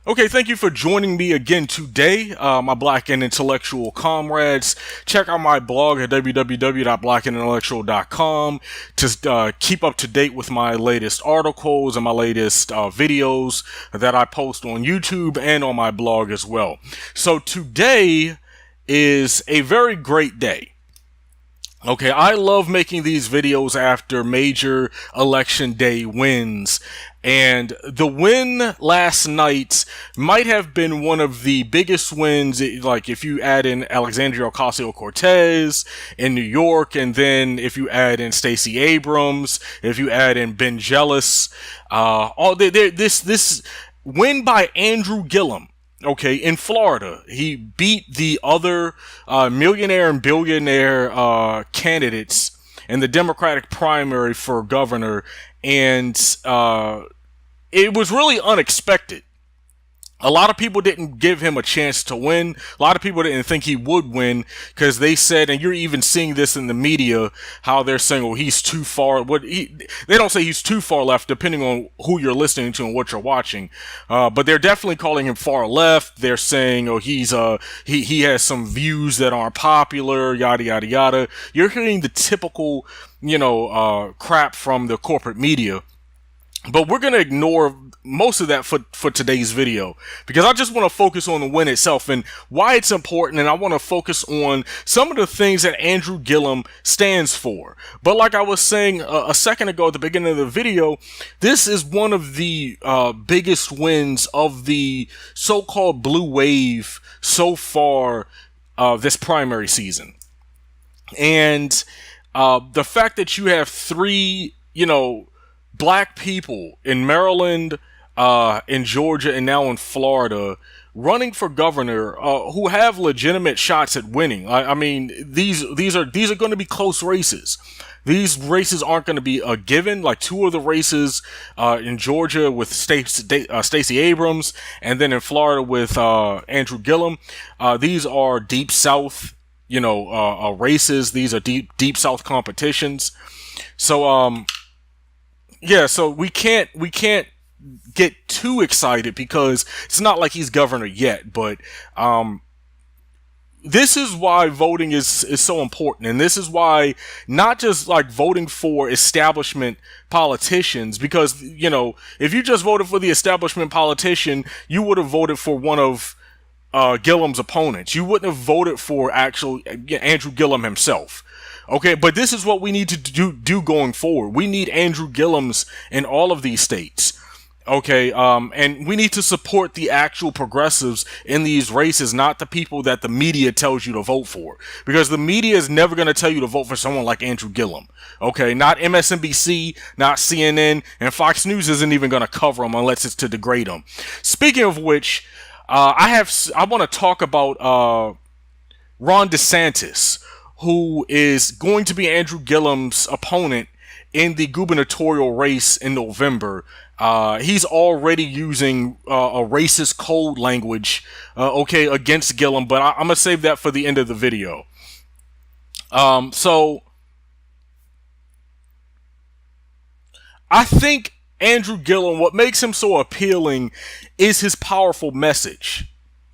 Okay, thank you for joining me again today, my black and intellectual comrades. Check out my blog at www.blackandintellectual.com to keep up to date with my latest articles and my latest videos that I post on YouTube and on my blog as well. So today is a very great day. Okay, I love making these videos after major election day wins, and the win last night might have been one of the biggest wins, like if you add in Alexandria Ocasio-Cortez in New York, and then if you add in Stacey Abrams, if you add in Ben Jealous, this win by Andrew Gillum. Okay, in Florida, he beat the other millionaire and billionaire candidates in the Democratic primary for governor, and it was really unexpected. A lot of people didn't give him a chance to win. A lot of people didn't think he would win because they said, and you're even seeing this in the media, how they're saying, "Oh, he's too far." They don't say he's too far left, depending on who you're listening to and what you're watching. But they're definitely calling him far left. They're saying, "Oh, he has some views that aren't popular," yada yada yada. You're hearing the typical, crap from the corporate media. But we're going to ignore most of that for today's video, because I just want to focus on the win itself and why it's important, and I want to focus on some of the things that Andrew Gillum stands for. But like I was saying a second ago at the beginning of the video, this is one of the biggest wins of the so-called blue wave so far this primary season. And the fact that you have three, black people in Maryland, in Georgia, and now in Florida running for governor who have legitimate shots at winning. I mean, these are going to be close races. These races aren't going to be a given. Like two of the races in Georgia with Stacey Abrams, and then in Florida with Andrew Gillum. These are deep South, races. These are deep South competitions. So so we can't get too excited because it's not like he's governor yet, but this is why voting is so important, and this is why not just like voting for establishment politicians, because if you just voted for the establishment politician, you would have voted for one of Gillum's opponents. You wouldn't have voted for actual Andrew Gillum himself. Okay, but this is what we need to do going forward. We need Andrew Gillums in all of these states. Okay, and we need to support the actual progressives in these races, not the people that the media tells you to vote for. Because the media is never going to tell you to vote for someone like Andrew Gillum. Okay, not MSNBC, not CNN, and Fox News isn't even going to cover him unless it's to degrade him. Speaking of which, I want to talk about Ron DeSantis, who is going to be Andrew Gillum's opponent in the gubernatorial race in November. He's already using a racist code language, against Gillum, but I'm gonna save that for the end of the video. So I think Andrew Gillum, what makes him so appealing is his powerful message.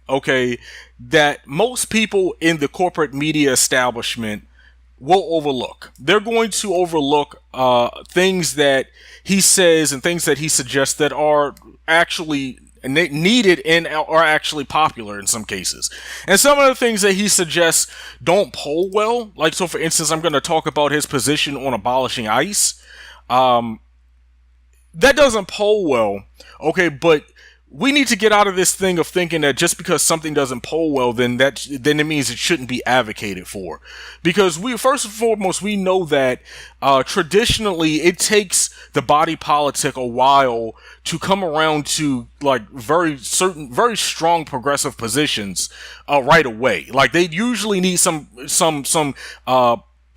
Okay, that most people in the corporate media establishment will overlook. They're going to overlook things that he says and things that he suggests that are actually needed and are actually popular in some cases. And some of the things that he suggests don't poll well. Like, so for instance, I'm going to talk about his position on abolishing ICE. That doesn't poll well. Okay, but we need to get out of this thing of thinking that just because something doesn't poll well, then it means it shouldn't be advocated for. Because first and foremost, we know that traditionally it takes the body politic a while to come around to like very strong progressive positions right away. Like they usually need some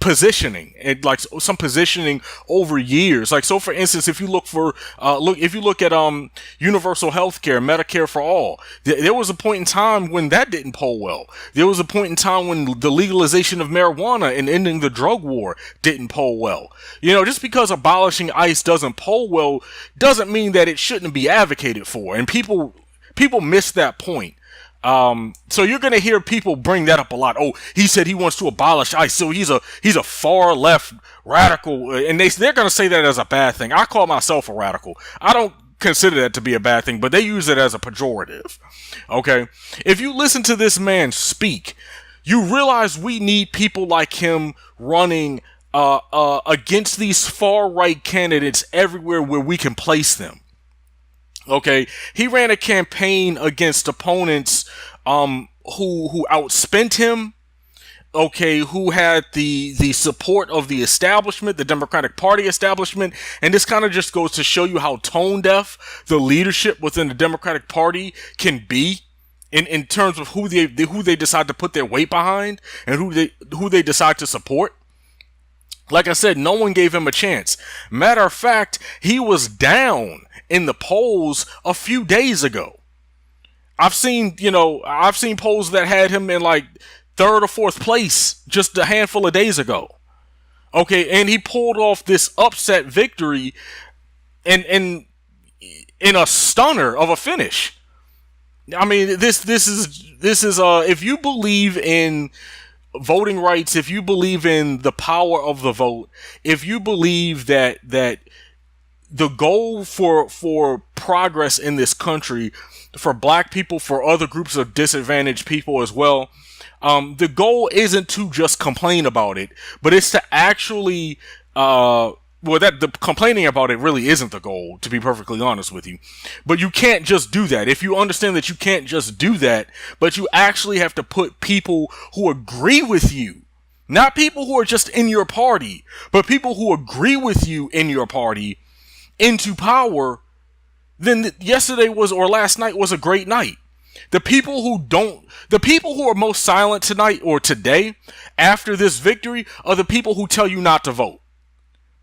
positioning, and like some positioning over years. Like, so for instance, if you look at universal health care, Medicare for all, there was a point in time when that didn't poll well. There was a point in time when the legalization of marijuana and ending the drug war didn't poll well. Just because abolishing ICE doesn't poll well doesn't mean that it shouldn't be advocated for. And people People miss that point. So you're going to hear people bring that up a lot. Oh, he said he wants to abolish ICE, so he's a far left radical, and they're going to say that as a bad thing. I call myself a radical. I don't consider that to be a bad thing, but they use it as a pejorative. Okay, if you listen to this man speak, you realize we need people like him running against these far right candidates everywhere where we can place them. Okay, he ran a campaign against opponents who outspent him. Okay, who had the support of the establishment, the Democratic Party establishment, and this kind of just goes to show you how tone deaf the leadership within the Democratic Party can be in terms of who they decide to put their weight behind and who they decide to support. Like I said, no one gave him a chance. Matter of fact, he was down in the polls a few days ago. I've seen polls that had him in like third or fourth place just a handful of days ago. Okay, and he pulled off this upset victory and in a stunner of a finish. I mean, this is if you believe in voting rights, if you believe in the power of the vote, if you believe that the goal for progress in this country, for black people, for other groups of disadvantaged people as well, the goal isn't to just complain about it, but it's to actually the complaining about it really isn't the goal, to be perfectly honest with you. But you can't just do that. If you understand that you can't just do that, but you actually have to put people who agree with you, not people who are just in your party, but people who agree with you in your party, into power, then yesterday or last night was a great night. The people who are most silent tonight or today after this victory are the people who tell you not to vote.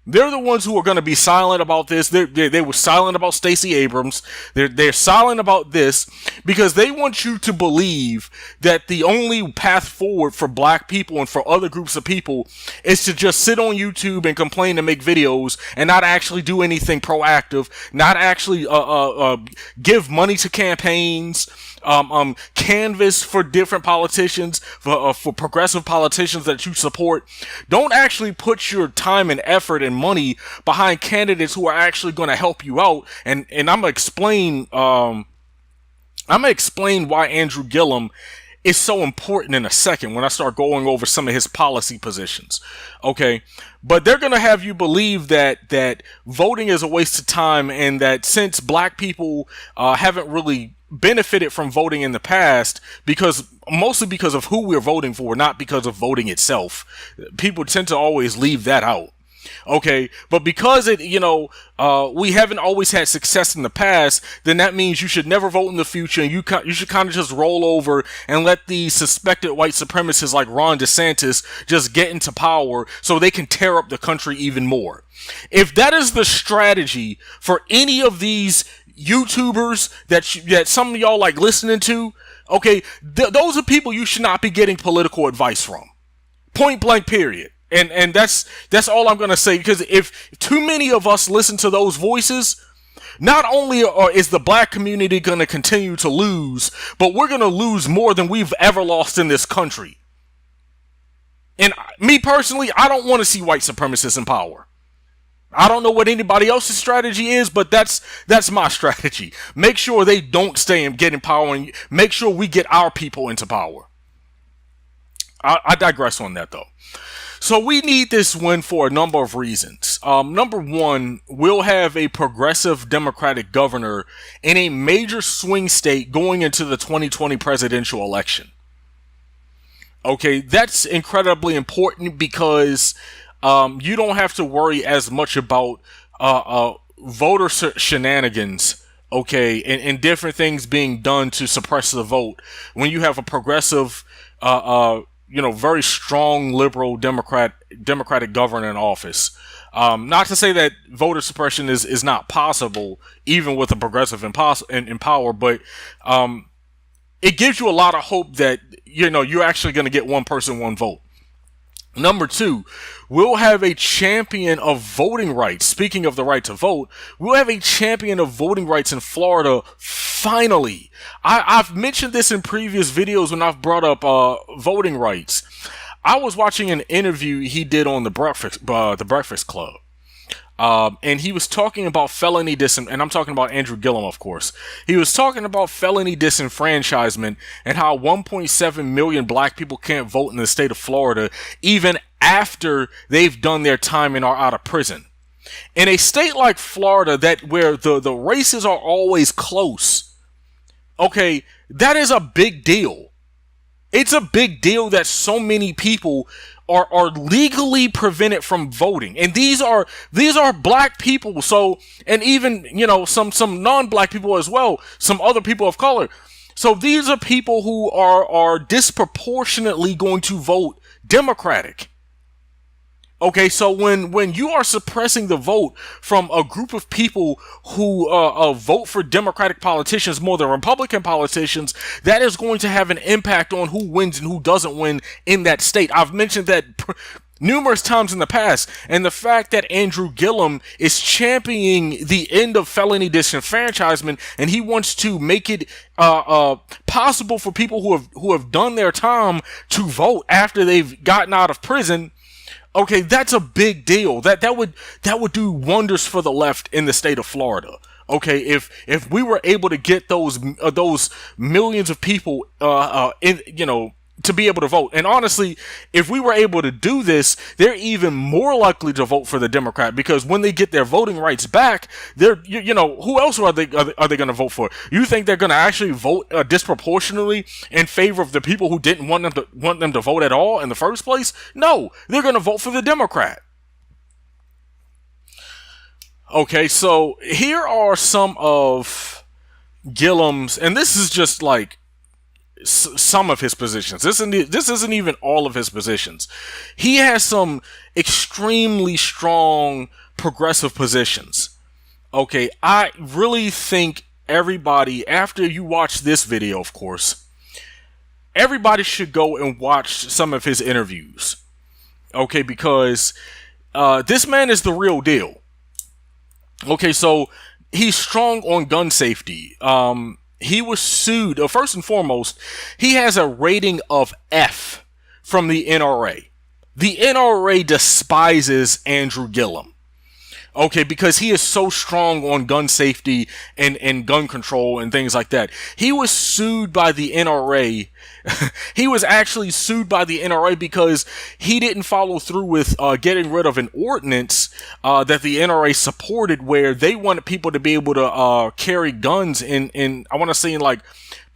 They're the ones who are going to be silent about this. They were silent about Stacey Abrams. They're silent about this because they want you to believe that the only path forward for black people and for other groups of people is to just sit on YouTube and complain and make videos and not actually do anything proactive, not actually give money to campaigns, canvas for different politicians, for progressive politicians that you support. Don't actually put your time and effort and money behind candidates who are actually going to help you out. And I'm gonna explain why Andrew Gillum is so important in a second when I start going over some of his policy positions. Okay, but they're going to have you believe that voting is a waste of time, and that since black people haven't really benefited from voting in the past, mostly because of who we're voting for, not because of voting itself. People tend to always leave that out. Okay, but because we haven't always had success in the past, then that means you should never vote in the future, and you should kind of just roll over and let the suspected white supremacists like Ron DeSantis just get into power so they can tear up the country even more. If that is the strategy for any of these YouTubers that some of y'all like listening to, okay, those are people you should not be getting political advice from. Point blank, period. And that's all I'm going to say, because if too many of us listen to those voices, not only is the black community going to continue to lose, but we're going to lose more than we've ever lost in this country. And me personally, I don't want to see white supremacists in power. I don't know what anybody else's strategy is, but that's my strategy. Make sure they don't stay and get in power, and make sure we get our people into power. I digress on that, though. So we need this win for a number of reasons. Number one, we'll have a progressive Democratic governor in a major swing state going into the 2020 presidential election. Okay, that's incredibly important because you don't have to worry as much about voter shenanigans, okay, and different things being done to suppress the vote when you have a progressive very strong liberal Democratic governor in office. Not to say that voter suppression is not possible, even with a progressive in power, but it gives you a lot of hope that you're actually going to get one person, one vote. Number two, we'll have a champion of voting rights. Speaking of the right to vote, we'll have a champion of voting rights in Florida. Finally, I've mentioned this in previous videos when I've brought up voting rights. I was watching an interview he did on the Breakfast Club. And he was talking about felony and I'm talking about Andrew Gillum, of course. He was talking about felony disenfranchisement and how 1.7 million black people can't vote in the state of Florida even after they've done their time and are out of prison. In a state like Florida, where the races are always close, okay, that is a big deal. It's a big deal that so many people are legally prevented from voting. And these are black people. So, and even, some non-black people as well, some other people of color. So these are people who are disproportionately going to vote Democratic. Okay, so when you are suppressing the vote from a group of people who vote for Democratic politicians more than Republican politicians, that is going to have an impact on who wins and who doesn't win in that state. I've mentioned that numerous times in the past, and the fact that Andrew Gillum is championing the end of felony disenfranchisement, and he wants to make it possible for people who have done their time to vote after they've gotten out of prison. Okay, that's a big deal. That would do wonders for the left in the state of Florida. Okay, if we were able to get those millions of people to be able to vote. And honestly, if we were able to do this, they're even more likely to vote for the Democrat, because when they get their voting rights back, who else are they going to vote for? You think they're going to actually vote disproportionately in favor of the people who didn't want them to vote at all in the first place? No, they're going to vote for the Democrat. Okay, so here are some of Gillum's, and this is just like some of his positions. This isn't even all of his positions. He has some extremely strong progressive positions. Okay, I really think everybody, after you watch this video, of course, everybody should go and watch some of his interviews. Okay, because this man is the real deal. Okay, so he's strong on gun safety. He was sued. First and foremost, he has a rating of F from the NRA. The NRA despises Andrew Gillum. Okay, because he is so strong on gun safety and gun control and things like that. He was sued by the NRA. He was actually sued by the NRA because he didn't follow through with getting rid of an ordinance that the NRA supported, where they wanted people to be able to carry guns in I want to say in like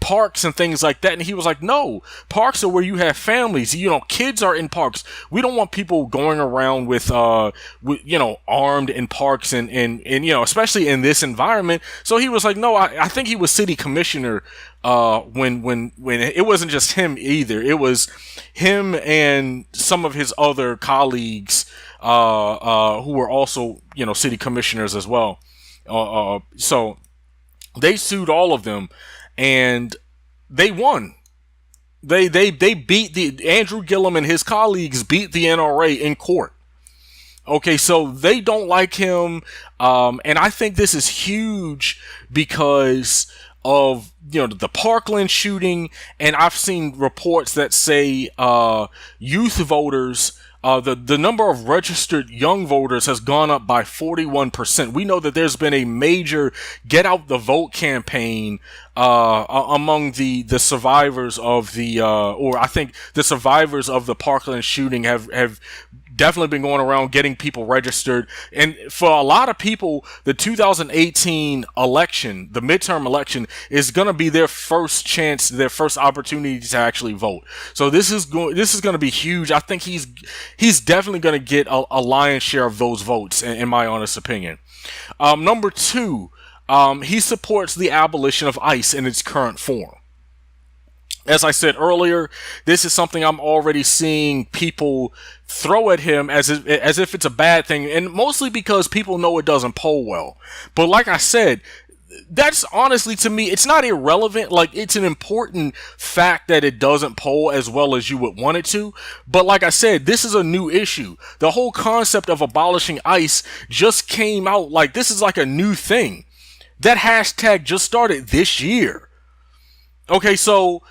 parks and things like that. And he was like, no, parks are where you have families. Kids are in parks. We don't want people going around with armed in parks and especially in this environment. So he was like, no, I think he was city commissioner when it wasn't just him either. It was him and some of his other colleagues who were also, city commissioners as well. So they sued all of them. And they won. They beat Andrew Gillum and his colleagues beat the NRA in court. Okay, so they don't like him, and I think this is huge because of the Parkland shooting, and I've seen reports that say youth voters. The number of registered young voters has gone up by 41%. We know that there's been a major get out the vote campaign among the survivors of the survivors of the Parkland shooting have definitely been going around getting people registered. And for a lot of people, the 2018 election, the midterm election, is going to be their first chance, their first opportunity to actually vote. So this is going to be huge. I think he's definitely going to get a lion's share of those votes, in my honest opinion. Number two, he supports the abolition of ICE in its current form. As I said earlier, this is something I'm already seeing people throw at him as if it's a bad thing, and mostly because people know it doesn't poll well. But like I said, that's honestly, to me, it's not irrelevant. Like, it's an important fact that it doesn't poll as well as you would want it to. But like I said, this is a new issue. The whole concept of abolishing ICE just came out. Like, this is like a new thing. That hashtag just started this year. Okay, so,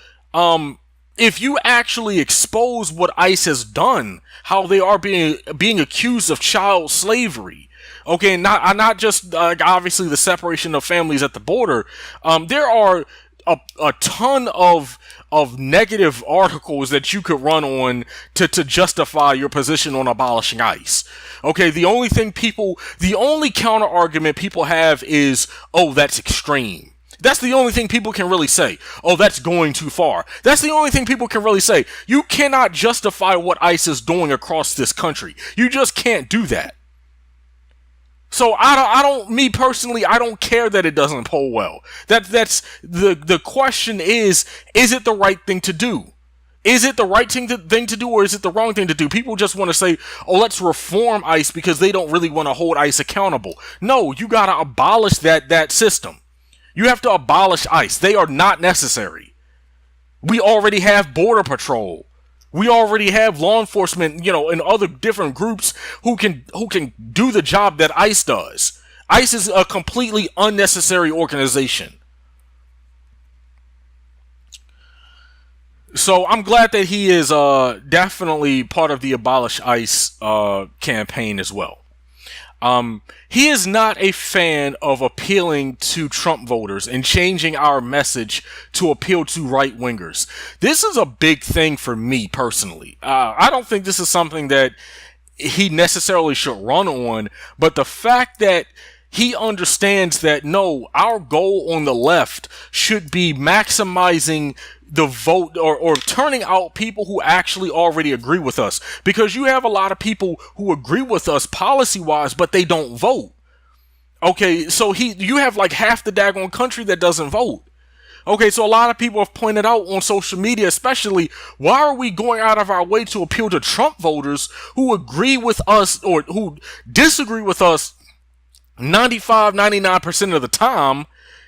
if you actually expose what ICE has done, how they are being accused of child slavery, okay, not just obviously the separation of families at the border. There are a ton of negative articles that you could run on to justify your position on abolishing ICE. Okay, the only counter argument people have is, oh, that's extreme. That's the only thing people can really say. Oh, that's going too far. That's the only thing people can really say. You cannot justify what ICE is doing across this country. You just can't do that. So me personally, I don't care that it doesn't poll well. That's the question is it the right thing to do? Is it the right thing to do, or is it the wrong thing to do? People just want to say, oh, let's reform ICE because they don't really want to hold ICE accountable. No, you got to abolish that system. You have to abolish ICE. They are not necessary. We already have Border Patrol. We already have law enforcement, and other different groups who can do the job that ICE does. ICE is a completely unnecessary organization. So I'm glad that he is definitely part of the Abolish ICE campaign as well. He is not a fan of appealing to Trump voters and changing our message to appeal to right-wingers. This is a big thing for me personally. I don't think this is something that he necessarily should run on, but the fact that he understands that, no, our goal on the left should be maximizing the vote or turning out people who actually already agree with us, because you have a lot of people who agree with us policy wise, but they don't vote. Okay, so you have like half the daggone country that doesn't vote. Okay, so a lot of people have pointed out on social media, especially, why are we going out of our way to appeal to Trump voters who agree with us or who disagree with us 99% of the time?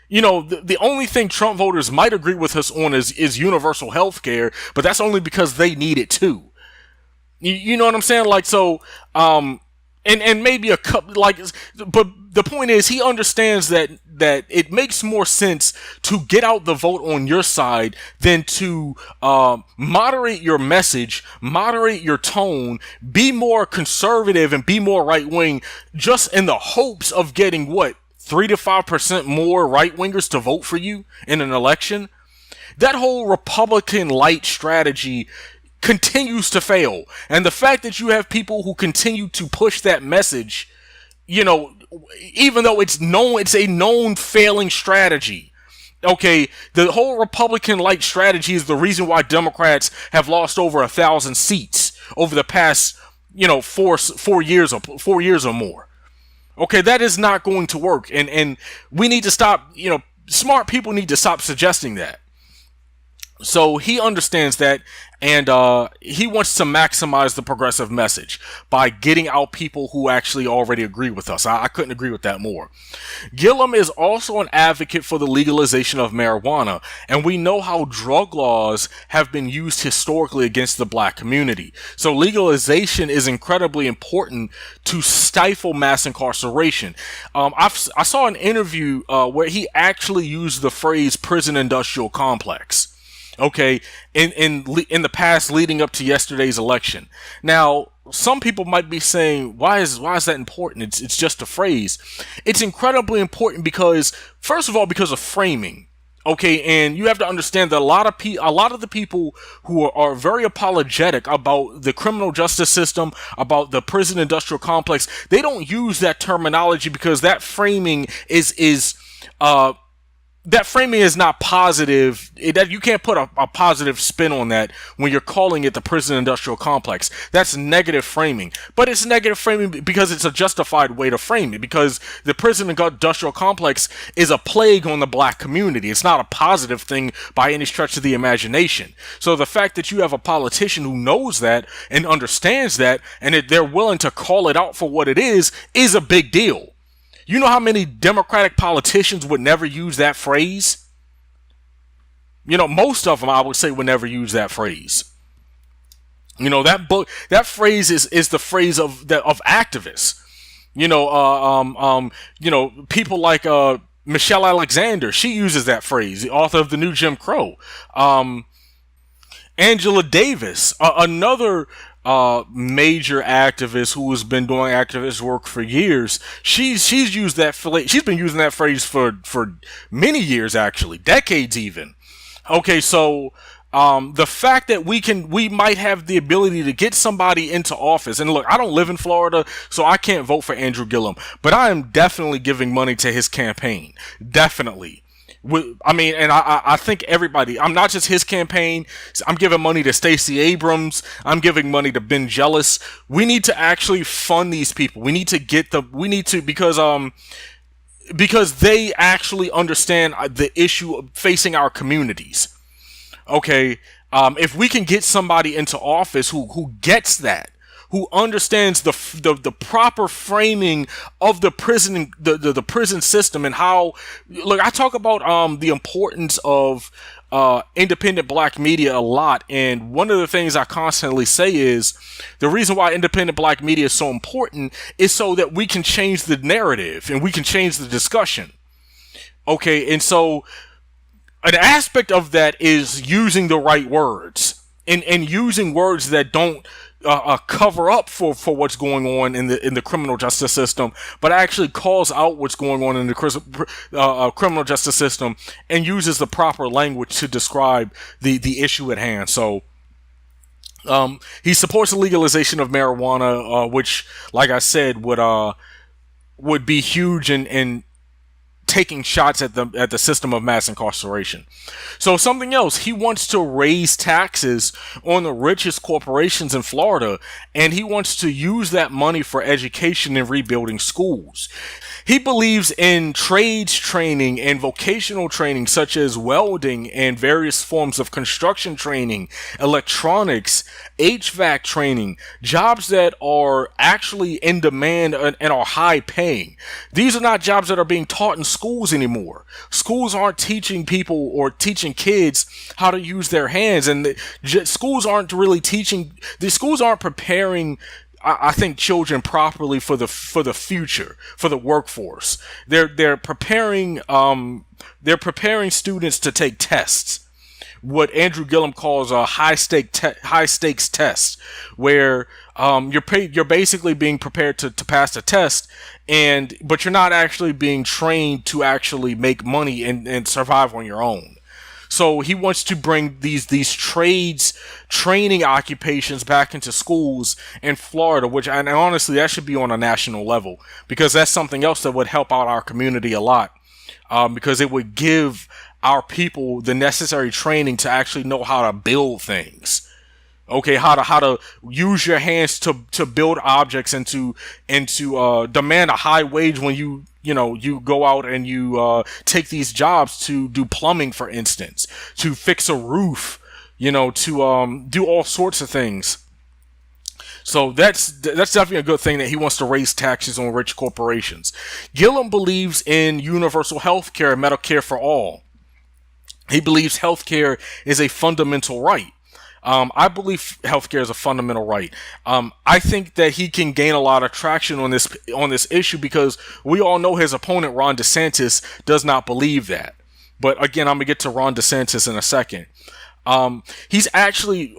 The only thing Trump voters might agree with us on is universal health care, but that's only because they need it too. You know what I'm saying? Like, so, and maybe a couple, like, but the point is, he understands that it makes more sense to get out the vote on your side than to moderate your message, moderate your tone, be more conservative and be more right wing, just in the hopes of getting 3 to 5% more right-wingers to vote for you in an election. That whole Republican light strategy continues to fail. And the fact that you have people who continue to push that message, even though it's a known failing strategy. Okay, the whole Republican light strategy is the reason why Democrats have lost over 1,000 seats over the past, 4 years or more. Okay, that is not going to work, and we need to stop, smart people need to stop suggesting that. So he understands that, and he wants to maximize the progressive message by getting out people who actually already agree with us. I couldn't agree with that more. Gillum is also an advocate for the legalization of marijuana, and we know how drug laws have been used historically against the black community. So legalization is incredibly important to stifle mass incarceration. I saw an interview where he actually used the phrase prison industrial complex. Okay, in the past leading up to yesterday's election. Now, some people might be saying, why is that important? It's just a phrase. It's incredibly important because, first of all, because of framing. Okay, and you have to understand that a lot of the people who are very apologetic about the criminal justice system, about the prison industrial complex, they don't use that terminology because that framing is not positive. You can't put a positive spin on that when you're calling it the prison industrial complex. That's negative framing. But it's negative framing because it's a justified way to frame it, because the prison industrial complex is a plague on the black community. It's not a positive thing by any stretch of the imagination. So the fact that you have a politician who knows that and understands that, and that they're willing to call it out for what it is a big deal. You know how many Democratic politicians would never use that phrase? You know, most of them, I would say, would never use that phrase. You know, that phrase is the phrase of activists. You know, people like Michelle Alexander. She uses that phrase, the author of The New Jim Crow. Angela Davis, another major activist who has been doing activist work for years. She's used that. She's been using that phrase for many years, actually, decades even. Okay, so the fact that we might have the ability to get somebody into office, and look, I don't live in Florida, so I can't vote for Andrew Gillum, but I am definitely giving money to his campaign. Definitely. I mean, and I think everybody, I'm not just his campaign, I'm giving money to Stacey Abrams, I'm giving money to Ben Jealous. We need to actually fund these people. We need to because they actually understand the issue of facing our communities. Okay, if we can get somebody into office who gets that, who understands the proper framing of the prison the prison system, and how, look, I talk about the importance of independent black media a lot, and one of the things I constantly say is the reason why independent black media is so important is so that we can change the narrative and we can change the discussion. Okay, and so an aspect of that is using the right words and using words that don't cover up for what's going on in the criminal justice system, but actually calls out what's going on in the criminal justice system and uses the proper language to describe the issue at hand. So he supports the legalization of marijuana, which, like I said, would be huge in taking shots at the system of mass incarceration. So something else, he wants to raise taxes on the richest corporations in Florida, and he wants to use that money for education and rebuilding schools. He believes in trades training and vocational training such as welding and various forms of construction training, electronics, HVAC training, jobs that are actually in demand and are high paying. These are not jobs that are being taught in schools anymore. Schools aren't teaching people or teaching kids how to use their hands, and schools aren't preparing, I think, children properly for the future, for the workforce. They're preparing students to take tests, what Andrew Gillum calls a high stakes test, where you're basically being prepared to pass the test, but you're not actually being trained to actually make money and survive on your own. So he wants to bring these trades training occupations back into schools in Florida, and honestly, that should be on a national level, because that's something else that would help out our community a lot, because it would give our people the necessary training to actually know how to build things. Okay, how to use your hands to build objects and to demand a high wage when you go out and you take these jobs to do plumbing, for instance, to fix a roof, to do all sorts of things. So that's definitely a good thing that he wants to raise taxes on rich corporations. Gillum believes in universal health care and Medicare for all. He believes healthcare is a fundamental right. I believe healthcare is a fundamental right. I think that he can gain a lot of traction on this issue because we all know his opponent, Ron DeSantis, does not believe that. But again, I'm gonna get to Ron DeSantis in a second. He's actually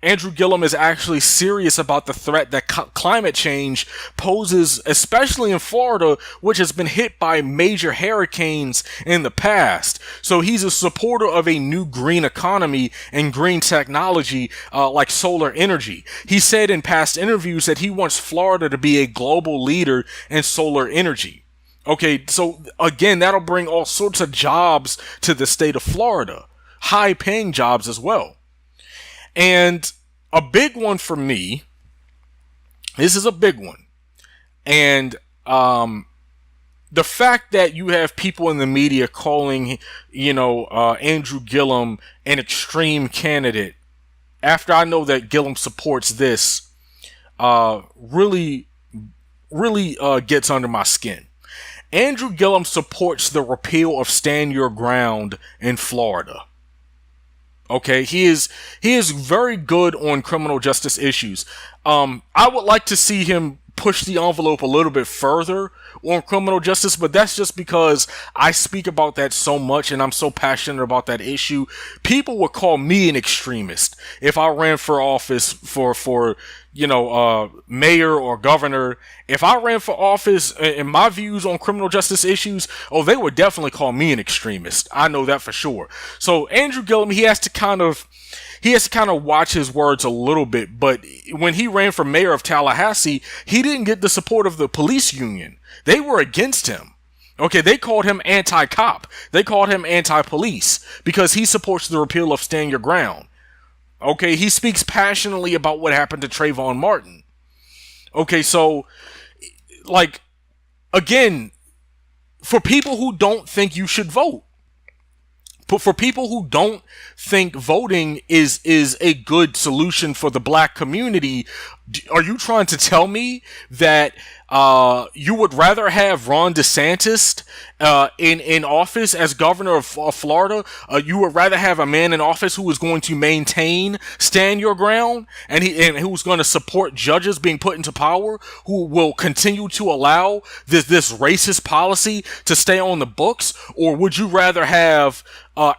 Andrew Gillum is actually serious about the threat that climate change poses, especially in Florida, which has been hit by major hurricanes in the past. So he's a supporter of a new green economy and green technology like solar energy. He said in past interviews that he wants Florida to be a global leader in solar energy. Okay, so again, that'll bring all sorts of jobs to the state of Florida, high-paying jobs as well. And a big one for me, this is a big one, and the fact that you have people in the media calling, Andrew Gillum an extreme candidate, after I know that Gillum supports this, really gets under my skin. Andrew Gillum supports the repeal of Stand Your Ground in Florida. Okay, he is very good on criminal justice issues. I would like to see him push the envelope a little bit further on criminal justice, but that's just because I speak about that so much and I'm so passionate about that issue. People would call me an extremist if I ran for office for mayor or governor. If I ran for office and my views on criminal justice issues, they would definitely call me an extremist. I know that for sure. So Andrew Gillum, he has to kind of watch his words a little bit. But when he ran for mayor of Tallahassee, he didn't get the support of the police union. They were against him. Okay, they called him anti-cop. They called him anti-police because he supports the repeal of Stand Your Ground. Okay, he speaks passionately about what happened to Trayvon Martin. Okay, so, again, for people who don't think you should vote, but for people who don't think voting is a good solution for the black community, are you trying to tell me that you would rather have Ron DeSantis in office as governor of Florida? You would rather have a man in office who is going to maintain Stand Your Ground and who's going to support judges being put into power, who will continue to allow this racist policy to stay on the books? Or would you rather have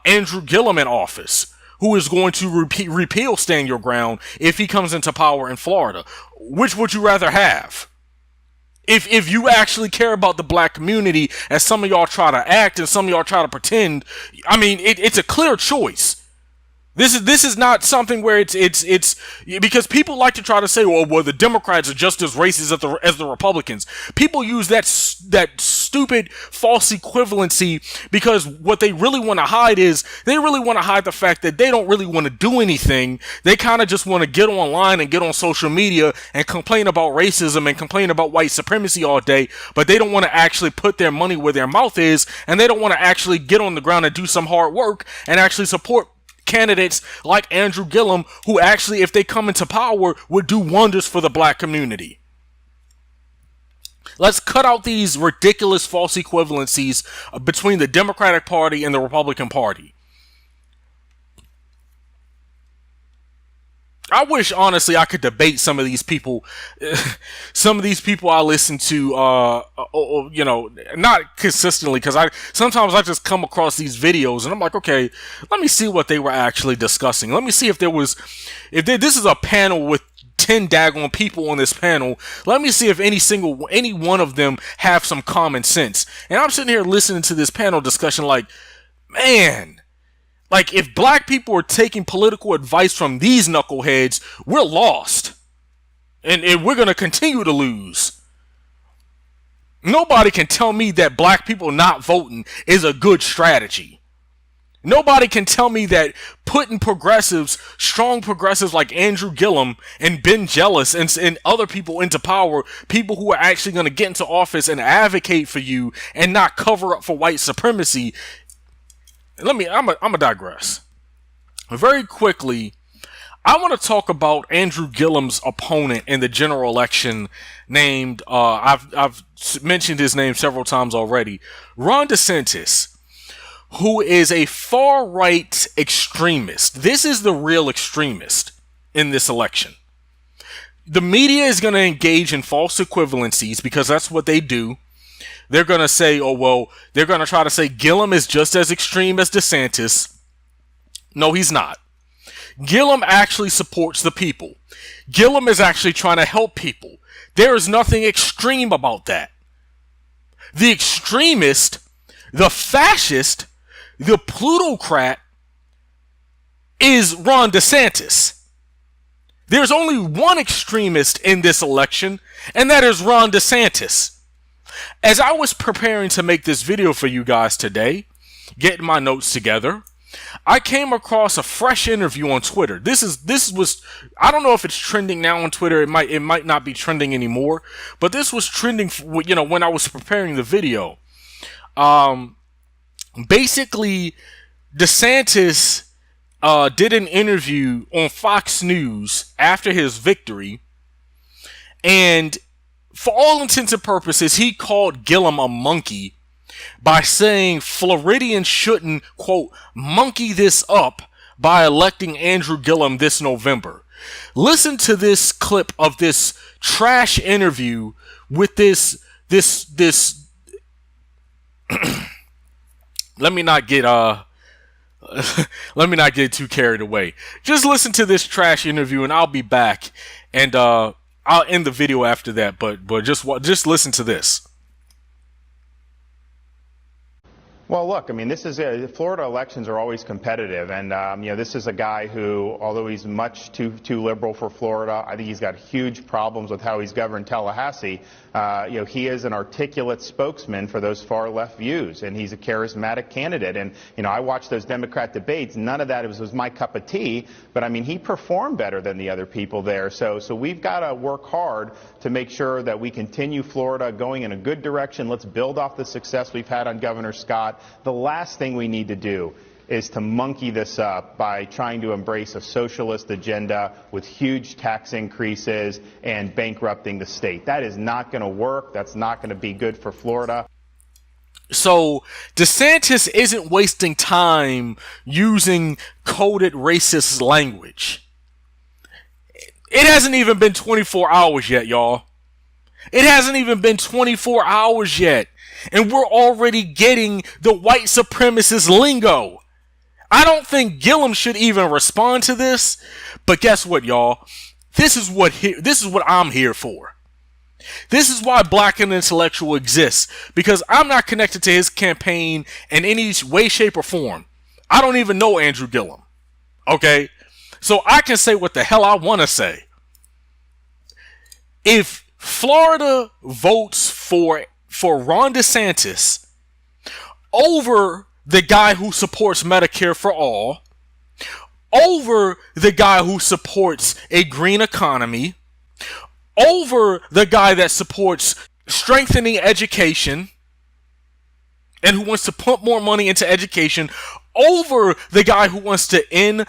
Andrew Gillum in office, who is going to repeal Stand Your Ground if he comes into power in Florida? Which would you rather have? If you actually care about the black community, as some of y'all try to act and some of y'all try to pretend, I mean, it's a clear choice. This is not something where it's because people like to try to say, well, the Democrats are just as racist as the Republicans. People use that stupid false equivalency because what they really want to hide is they really want to hide the fact that they don't really want to do anything. They kind of just want to get online and get on social media and complain about racism and complain about white supremacy all day, but they don't want to actually put their money where their mouth is, and they don't want to actually get on the ground and do some hard work and actually support candidates like Andrew Gillum, who actually, if they come into power, would do wonders for the black community. Let's cut out these ridiculous false equivalencies between the Democratic Party and the Republican Party. I wish, honestly, I could debate some of these people. Some of these people I listen to, not consistently, because sometimes I just come across these videos and I'm like, okay, let me see what they were actually discussing. Let me see if this is a panel with 10 daggone people on this panel. Let me see if any one of them have some common sense. And I'm sitting here listening to this panel discussion like, man, like, if black people are taking political advice from these knuckleheads, we're lost. And we're going to continue to lose. Nobody can tell me that black people not voting is a good strategy. Nobody can tell me that putting strong progressives like Andrew Gillum and Ben Jealous and other people into power, people who are actually going to get into office and advocate for you and not cover up for white supremacy. I'm gonna digress. Very quickly, I want to talk about Andrew Gillum's opponent in the general election named, I've mentioned his name several times already, Ron DeSantis, who is a far-right extremist. This is the real extremist in this election. The media is going to engage in false equivalencies because that's what they do. They're going to say, they're going to try to say Gillum is just as extreme as DeSantis. No, he's not. Gillum actually supports the people. Gillum is actually trying to help people. There is nothing extreme about that. The extremist, the fascist, the plutocrat is Ron DeSantis. There's only one extremist in this election, and that is Ron DeSantis. As I was preparing to make this video for you guys today, getting my notes together, I came across a fresh interview on Twitter. This was I don't know if it's trending now on Twitter. It might not be trending anymore, but this was trending, when I was preparing the video. Basically, DeSantis did an interview on Fox News after his victory, and for all intents and purposes, he called Gillum a monkey by saying Floridians shouldn't, quote, monkey this up by electing Andrew Gillum this November. Listen to this clip of this trash interview with this let me not get too carried away. Just listen to this trash interview and I'll be back, and I'll end the video after that, but just listen to this. Well, look, I mean, Florida elections are always competitive, and this is a guy who, although he's much too liberal for Florida, I think he's got huge problems with how he's governed Tallahassee. He is an articulate spokesman for those far left views, and he's a charismatic candidate. And I watched those Democrat debates. None of that was my cup of tea, but I mean, he performed better than the other people there. So we've got to work hard to make sure that we continue Florida going in a good direction. Let's build off the success we've had on Governor Scott. The last thing we need to do is to monkey this up by trying to embrace a socialist agenda with huge tax increases and bankrupting the state. That is not going to work. That's not going to be good for Florida. So DeSantis isn't wasting time using coded racist language. It hasn't even been 24 hours yet, y'all. It hasn't even been 24 hours yet. And we're already getting the white supremacist lingo. I don't think Gillum should even respond to this. But guess what, y'all? This is what I'm here for. This is why Black and Intellectual exists. Because I'm not connected to his campaign in any way, shape, or form. I don't even know Andrew Gillum. Okay? So I can say what the hell I want to say. If Florida votes for Ron DeSantis over the guy who supports Medicare for all, over the guy who supports a green economy, over the guy that supports strengthening education and who wants to pump more money into education, over the guy who wants to end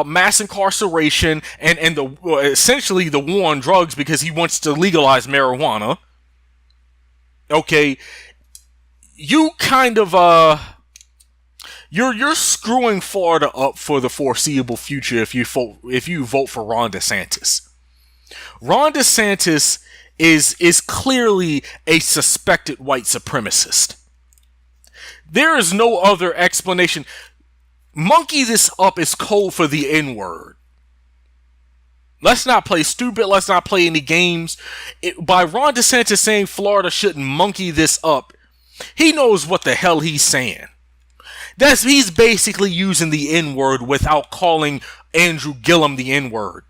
mass incarceration and essentially the war on drugs because he wants to legalize marijuana. Okay, you kind of you're screwing Florida up for the foreseeable future if you vote for Ron DeSantis. Ron DeSantis is clearly a suspected white supremacist. There is no other explanation. Monkey this up is code for the N-word. Let's not play stupid. Let's not play any games. By Ron DeSantis saying Florida shouldn't monkey this up, he knows what the hell he's saying. He's basically using the N-word without calling Andrew Gillum the N-word.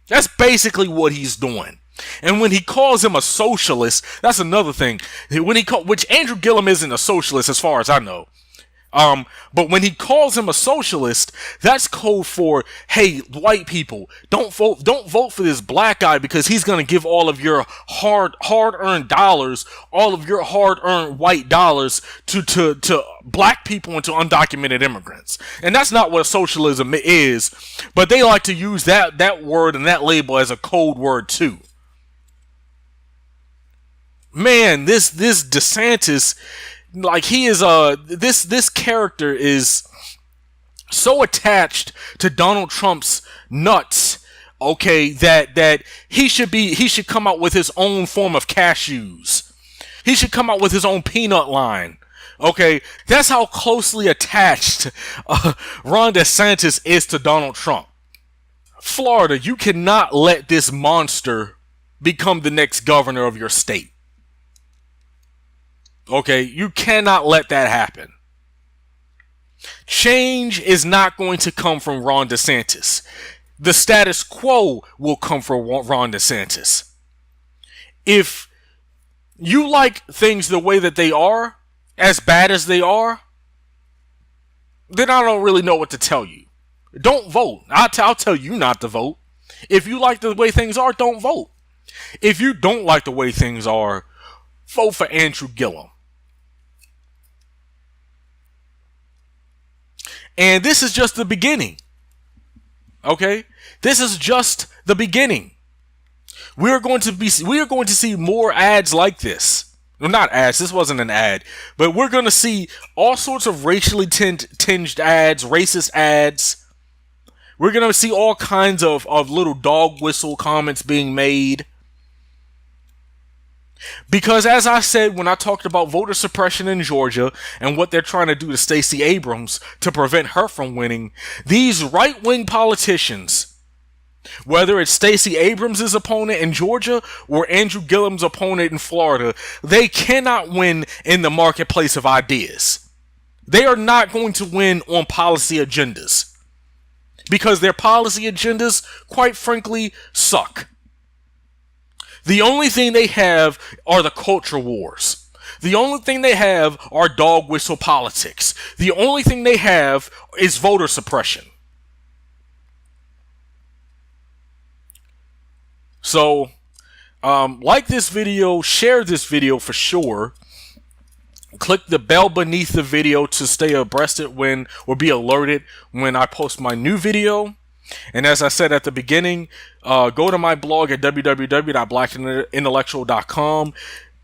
That's basically what he's doing. And when he calls him a socialist, that's another thing. Which Andrew Gillum isn't a socialist as far as I know. But when he calls him a socialist, that's code for, hey, white people, don't vote for this black guy because he's going to give all of your hard-earned dollars, all of your hard-earned white dollars to black people and to undocumented immigrants. And that's not what socialism is, but they like to use that word and that label as a code word too. Man, this DeSantis, like, he is this character is so attached to Donald Trump's nuts, okay, that he should come out with his own form of cashews. He should come out with his own peanut line. Okay, that's how closely attached Ron DeSantis is to Donald Trump. Florida, you cannot let this monster become the next governor of your state. Okay, you cannot let that happen. Change is not going to come from Ron DeSantis. The status quo will come from Ron DeSantis. If you like things the way that they are, as bad as they are, then I don't really know what to tell you. Don't vote. I'll tell you not to vote. If you like the way things are, don't vote. If you don't like the way things are, vote for Andrew Gillum. And this is just the beginning. Okay? This is just the beginning. We are going to see more ads like this. Well, not ads. This wasn't an ad, but we're going to see all sorts of racially tinged ads, racist ads. We're going to see all kinds of little dog whistle comments being made. Because as I said when I talked about voter suppression in Georgia and what they're trying to do to Stacey Abrams to prevent her from winning, these right-wing politicians, whether it's Stacey Abrams' opponent in Georgia or Andrew Gillum's opponent in Florida, they cannot win in the marketplace of ideas. They are not going to win on policy agendas. Because their policy agendas, quite frankly, suck. The only thing they have are the culture wars. The only thing they have are dog whistle politics. The only thing they have is voter suppression. So, like this video, share this video for sure. Click the bell beneath the video to stay abreast of when, or be alerted when I post my new video. And as I said at the beginning, go to my blog at www.blackintellectual.com.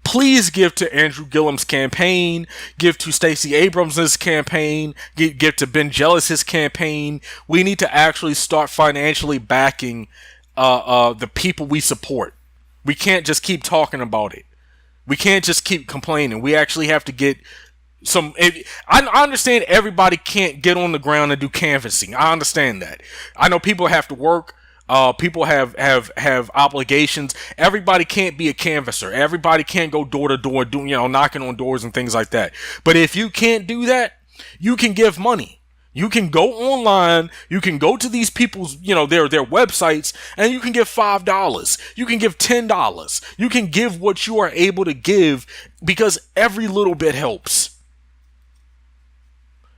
Please give to Andrew Gillum's campaign, give to Stacey Abrams' campaign, give to Ben Jealous' campaign. We need to actually start financially backing the people we support. We can't just keep talking about it. We can't just keep complaining. We actually have to get some. I understand everybody can't get on the ground and do canvassing. I understand that. I know people have to work. People have obligations. Everybody can't be a canvasser. Everybody can't go door to door, knocking on doors and things like that. But if you can't do that, you can give money. You can go online, you can go to these people's, their websites, and you can give $5. You can give $10. You can give what you are able to give, because every little bit helps.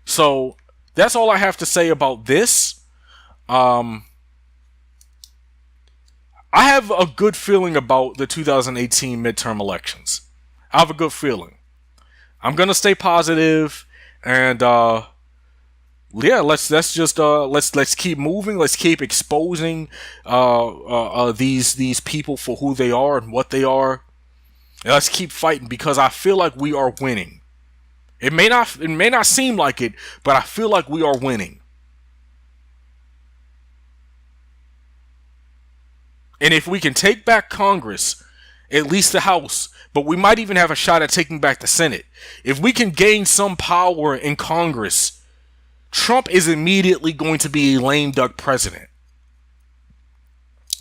So that's all I have to say about this. I have a good feeling about the 2018 midterm elections. I have a good feeling. I'm gonna stay positive, and yeah, let's keep moving. Let's keep exposing these people for who they are and what they are. And let's keep fighting, because I feel like we are winning. It may not seem like it, but I feel like we are winning. And if we can take back Congress, at least the House, but we might even have a shot at taking back the Senate. If we can gain some power in Congress, Trump is immediately going to be a lame duck president.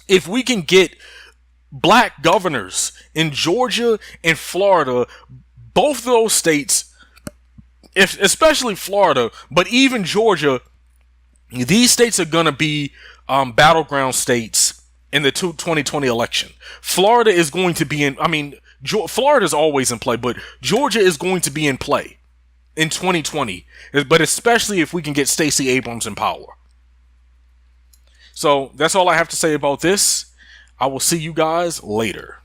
If we can get black governors in Georgia and Florida, both of those states, especially Florida, but even Georgia, these states are going to be battleground states in the 2020 election. Florida is going to be Florida is always in play, but Georgia is going to be in play in 2020, but especially if we can get Stacey Abrams in power. So that's all I have to say about this. I will see you guys later.